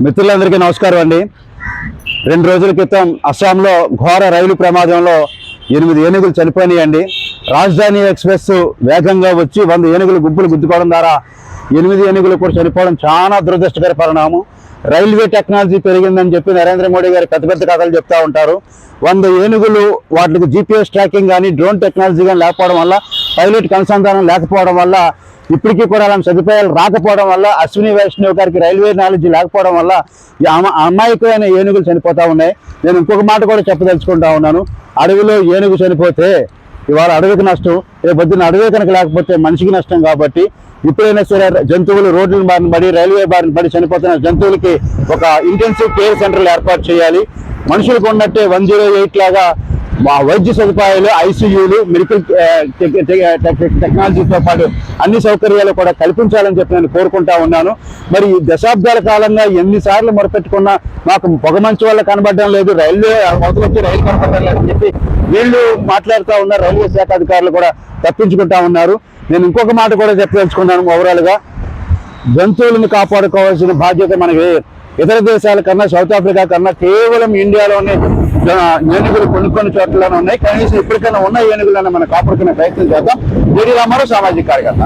మిత్రులందరికీ నమస్కారం అండి. 2 రోజుల క్రితం అస్సాంలో ఘోర రైలు ప్రమాదంలో 8 ఏనుగులు చనిపోయినాయండి. రాజధాని ఎక్స్ప్రెస్ వేగంగా వచ్చి 100 ఏనుగులు గుంపులు గుద్దుకోవడం ద్వారా 8 ఏనుగులు కూడా చనిపోవడం చాలా దురదృష్టకర పరిణామం. రైల్వే టెక్నాలజీ పెరిగిందని చెప్పి నరేంద్ర మోడీ గారు పెద్ద పెద్ద కథలు చెప్తా ఉంటారు. 100 ఏనుగులు వాటికి GPS ట్రాకింగ్ కానీ డ్రోన్ టెక్నాలజీ కానీ లేకపోవడం వల్ల, పైలట్ అనుసంధానం లేకపోవడం వల్ల, ఇప్పటికీ కూడా అలాంటి సదుపాయాలు రాకపోవడం వల్ల, అశ్విని వైష్ణవ్ గారికి రైల్వే నాలెడ్జ్ లేకపోవడం వల్ల ఈ అమాయకమైన ఏనుగులు చనిపోతూ ఉన్నాయి. నేను ఇంకొక మాట కూడా చెప్పదలుచుకుంటా ఉన్నాను. అడవిలో ఏనుగు చనిపోతే ఇవాళ అడవికి నష్టం, రేపొద్దున అడవి కనుక లేకపోతే మనిషికి నష్టం. కాబట్టి ఇప్పుడైనా సరే జంతువులు రోడ్ల బారిన పడి, రైల్వే బారిన పడి చనిపోతున్న జంతువులకి ఒక ఇంటెన్సివ్ కేర్ సెంటర్లు ఏర్పాటు చేయాలి. మనుషులకు ఉన్నట్టే 108 లాగా వైద్య సదుపాయాలు, ICUలు, మెడికల్ టెక్నాలజీతో పాటు అన్ని సౌకర్యాలు కూడా కల్పించాలని చెప్పి నేను కోరుకుంటా ఉన్నాను. మరి ఈ దశాబ్దాల కాలంగా ఎన్నిసార్లు మొరపెట్టుకున్నా మాకు పొగమంచు వల్ల కనబడడం లేదు, రైల్వే అవతలొచ్చి రైలు కనబడడం లేదని చెప్పి వీళ్ళు మాట్లాడుతూ ఉన్నారు. రైల్వే శాఖ అధికారులు కూడా తప్పించుకుంటా ఉన్నారు. నేను ఇంకొక మాట కూడా చెప్పదలుచుకున్నాను. ఓవరాల్గా జంతువులను కాపాడుకోవాల్సిన బాధ్యత మనకి ఇతర దేశాల కన్నా, సౌత్ ఆఫ్రికా కన్నా కేవలం ఇండియాలోనే ఏనుగులు కొన్ని చోట్లలోనే ఉన్నాయి. కనీసం ఇప్పటికైనా ఉన్న ఏనుగులను మనం కాపాడుకునే ప్రయత్నం చేద్దాం. జేడీ రామారావు, సామాజిక కార్యకర్త.